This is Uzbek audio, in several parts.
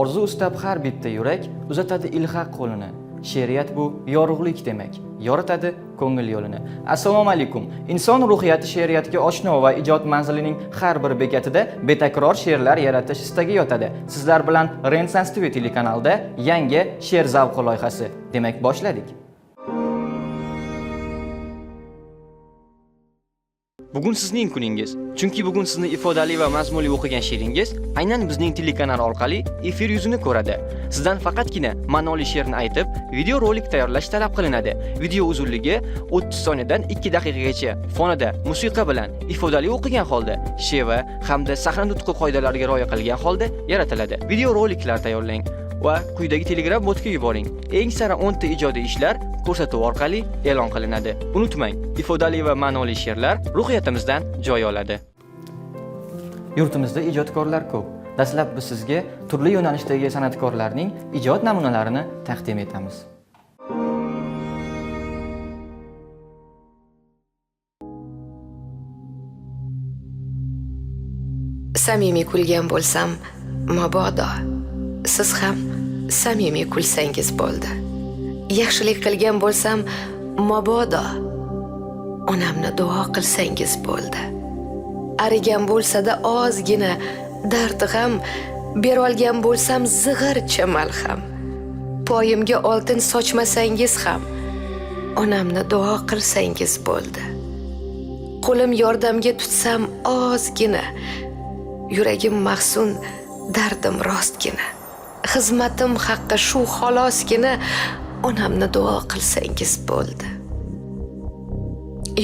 Orzu ustab har bitta yurak, uzatadi ilhaq qo'lini. She'riyat bu yorug'lik demak, yoritadi ko'ngil yo'lini. Assalomu alaykum. Inson ruhiyati she'riyatga oshno va ijod manzilining har bir bekatida betakror she'rlar yaratish istagi yotadi. Sizlar bilan Renaissance TV telekanalida yangi she'r zavqi loyihasi. Demak, boshladik. Bugun sizning kuningiz. Chunki bugun sizni ifodali va mazmunli o'qigan she'ringiz aynan bizning telekanal orqali efir yuzini ko'radi. Sizdan faqatgina ma'noli she'rni aytib, video rolik tayyorlash talab qilinadi. Video uzunligi 30 soniyadan 2 daqiqagacha fonida musiqa bilan ifodali o'qigan holda, sheva hamda sahna nutqi qoidalariga rioya qilgan holda yaratiladi. Video roliklar tayyorlang va quyidagi Telegram botga yuboring. Eng sara 10 ta ijodiy ishlar ko'rsatuv orqali e'lon qilinadi. Unutmang, ifodali va ma'noli she'rlar ruhiyatimizdan joy oladi. Yurtimizda ijodkorlar ko'p. Dastlab biz sizga turli yo'nalishdagi san'atkorlarning ijod namunalarini taqdim etamiz. Samimiy kulgan bo'lsam, mabodo siz ham samimiy kulsangiz bo'ldi. Yaxshilik qilgan bo'lsam, mabodo onamni duo qilsangiz bo'ldi. Arigan bo'lsa-da ozgina dard g'am, berolgan bo'lsam zig'ircha malham. Poyimga oltin sochmasangiz ham, onamni duo qilsangiz bo'ldi. Qo'lim yordamga tutsam ozgina, yuragim mahzun, dardim rostgina. Xizmatim haqqi shu xolosgina, onamni duo qilsangiz bo'ldi.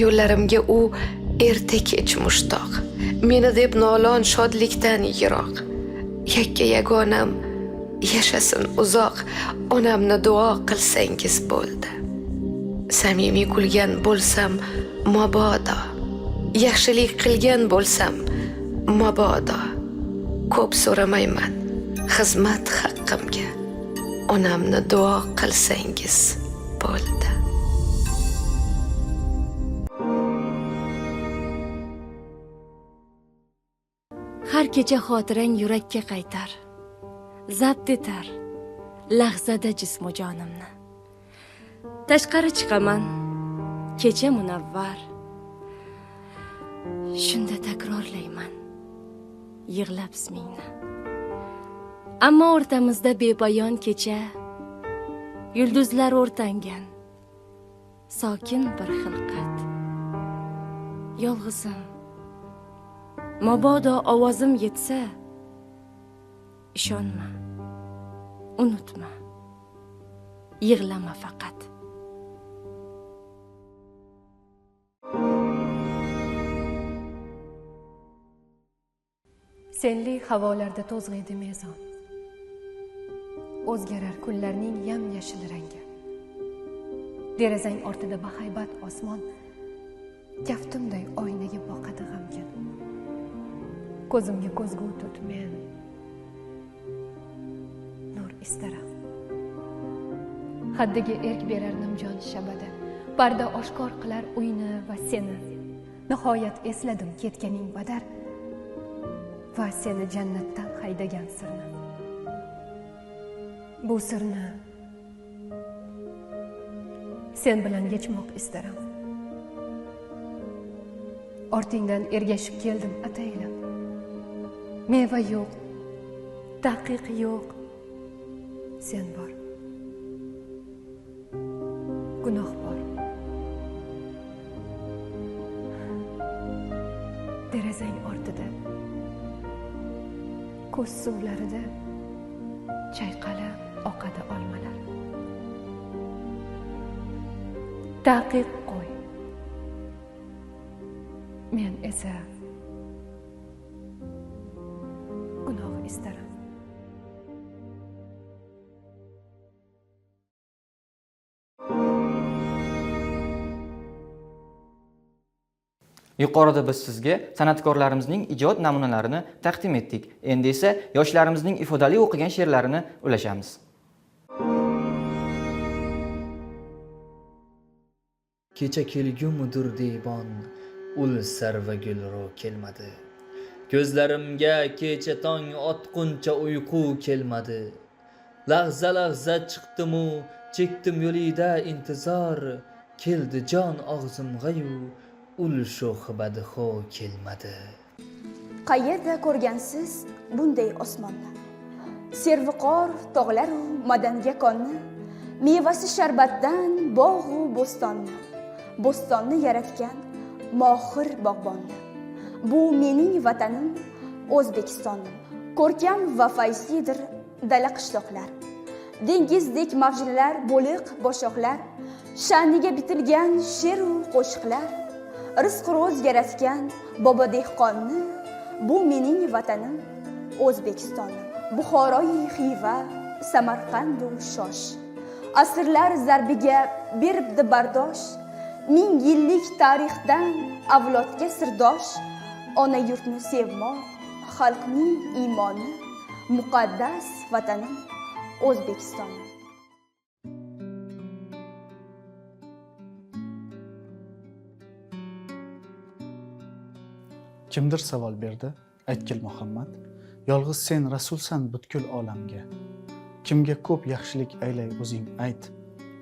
Yo'llarimga u erta kech mushtoq, meni deb nolon shodlikdan yiroq. Yakka yagonam yashasin uzoq, onamni duo qilsangiz bo'ldi. Samimiy kulgan bo'lsam, mabodo yaxshilik qilgan bo'lsam, mabodo ko'p so'ramayman xizmat haqqimga, onamni duo qilsangiz bo'ldi. Har kecha xotirang yurakka qaytar, zabt etar lahzada jismu jonimni. Tashqari chiqaman, kecha munavvar, shunda takrorlayman yig'lab ismingni. Ammo o'rtamizda bepoyon kecha, yulduzlar o'rtangan sokin bir xilqat. Yolg'izim, mabodo ovozim yetsa, ishonma, unutma, yig'lama faqat. Senli havolarda to'zg'iydi mezon, o'zgarar kunlarning yam-yashil rangi. Derazang ortida bahaybat osmon, kaftimday oynaga boqadi g'amgin. Ko'zimga ko'zgu tut men, nur istaram. Haddiga erk berar nimjon shabada, parda oshkor qilar uyni va seni. Nihoyat esladim ketganing badar va seni jannatdan haydagan sirni. Bu sirni sen bilan yechmoq istaram. Ortingdan ergashib keldim ataylab. Meva yo'q, taqiq yo'q, sen bor. Gunoh bor. Derazang ortida, ko'z suvlarida chayqalib oqadi olmalar. Taqiq qo'y, men esa gunoh istaram. Yuqorida biz sizga san'atkorlarimizning ijod namunalarini taqdim etdik. Endi esa yoshlarimizning ifodali o'qigan she'rlarini ulashamiz. Kecha kelgumudur deyban, ul sarva gulro kelmadi. Ko'zlarimga kecha tong otquncha uyqu kelmadi. Lahza chiqdimu, chekdim yo'lida intizor. Keldi jon og'zimga-yu, ul shu xibadiho kelmadi. Qayerda ko'rgansiz bunday osmonni? Serviqor tog'laru madanga konni, mevasi sharbatdan bog'u bo'stonni, bo'stonni yaratgan mohir bog'bonni. Bu mening vatanim O'zbekistonim. Ko'rkam va fayzlidir dala qishloqlar. Dengizdek mavjlar, bo'liq boshoqlar, sha'niga bitilgan she'ru qo'shiqlar. Rizq ro'z yaratgan bobo dehqonni, bu mening vatanim O'zbekistonim. Buxoroyi Xiva, Samarqandu Shosh. Asrlar zarbiga beribdi bardosh, 1000 yillik tarixdan avlodga sirdosh. Ona yurtni sevmoq, xalqning iymoni, muqaddas vatanim O'zbekistonim. Kimdir savol berdi, aytgil Muhammad, yolg'iz sen rasulsan butkul olamga. Kimga ko'p yaxshilik aylay o'zing ayt,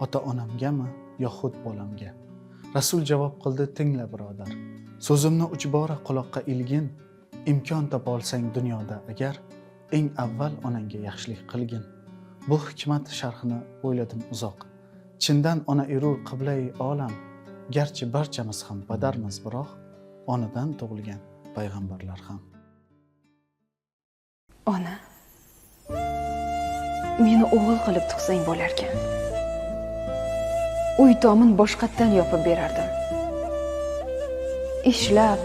ota-onamgami yoxud bolamga. Rasul javob qildi, tingla birodar. So'zimni uch bora quloqqa ilgin, imkon topa olsang dunyoda agar, eng avval onangga yaxshilik qilgin. Bu hikmat sharhini o'yladim uzoq. Chindan ona erur qiblai olam, garchi barchamiz ham badarmiz biroq, onadan tug'ilgan payg'ambarlar ham. Ona, meni o'g'il qilib tug'sang bo'larkan. Uy tomin boshqatdan yopib berardim. Ishlab,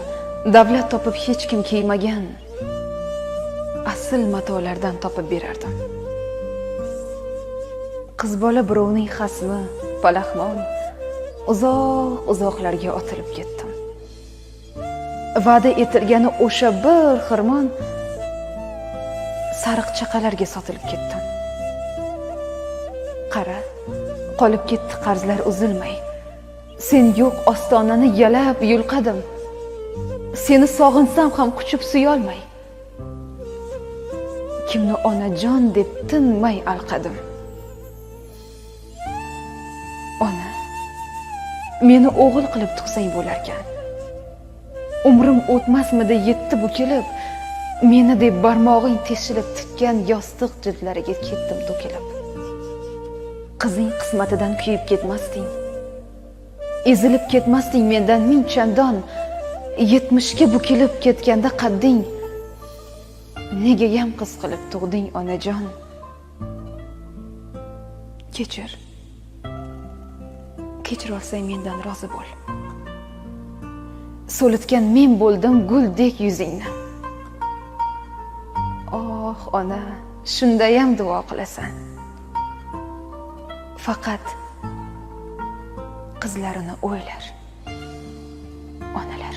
davlat topib hech kim kiymagan asl matolardan topib berardim. Qiz bola birovning xasmi, palaxmon, uzoq-uzoqlarga otilib ketdim. Va'da etilgani o'sha bir xirmon sariq chaqalarga sotilib ketdim. Qara, qolib ketdi qarzlar uzilmay. Sen yo'q ostonani yalab yulqadim. Seni sog'insam ham quchib suyolmay. Kimni onajon deb tinmay alqadim. Ona, meni o'g'il qilib tug'sang bo'larkan. Umrim o'tmasmidi yetti bukilib, meni deb barmog'ing teshilib tikkan yostiq jildlariga ketdim to'kilib. Qizing qismatidan kuyib ketmasding. Ezilib ketmasding mendan ming chandon. 70 ga bukilib ketganda qadding. Nega yam qiz qilib tug'ding onajon? Kechir. Kechir olsang mendan rozi bo'l. So'litgan men bo'ldim guldek yuzingni. Oh ona, shundayam duo qilasan. Faqat qizlarini o'ylar. Onalar.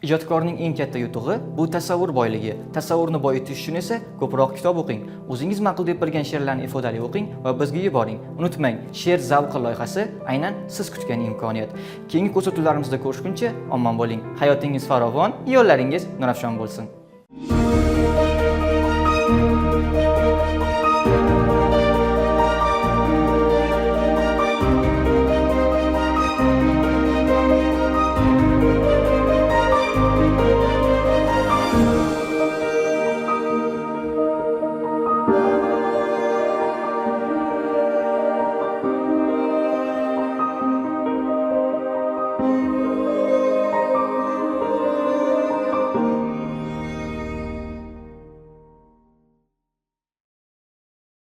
Ijodkorning eng katta yutug'i bu tasavvur boyligi. Tasavvurni boyitish uchun esa ko'proq kitob o'qing. O'zingiz ma'qul deb bilgan she'rlarni ifodali o'qing va bizga yuboring. Unutmang, she'r zavqi loyihasi aynan siz kutgan imkoniyat. Keyingi ko'rsatuvlarimizda ko'rishguncha omon bo'ling. Hayotingiz farovon, yo'llaringiz nurafshon bo'lsin.